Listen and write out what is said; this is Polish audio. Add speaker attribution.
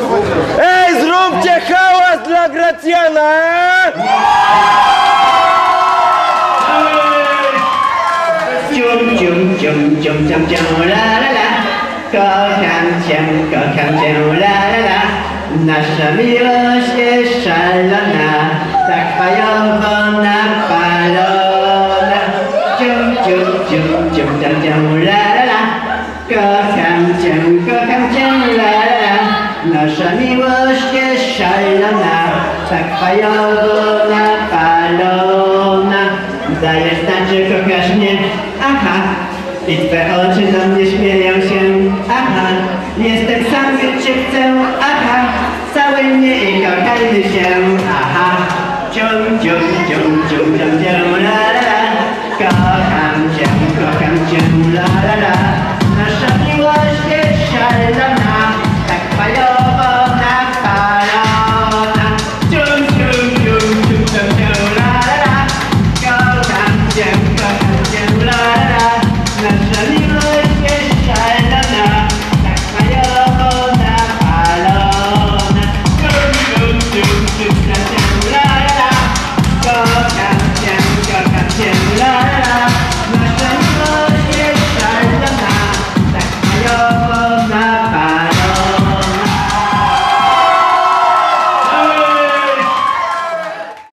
Speaker 1: Ej, zróbcie hałas dla Gracjana!
Speaker 2: Cium, cium, cium, cium, cium, cium, la, la, la. Kocham cię, la, la, la. Nasza miłość jest szalona, tak fajowo napalona. Cium, cium, cium, cium, cium, cium, la, la, la. Kocham cię, la, la, la. Nasza miłość jest szalona, tak fajowo napalona. Dajesz znać, że kochasz mnie, aha. I twe oczy do mnie śmieją się, aha. Jestem sam, więc cię chcę, aha. Cały mnie i kochajmy się, aha. Cium, cium, cium, cium, cium, cium,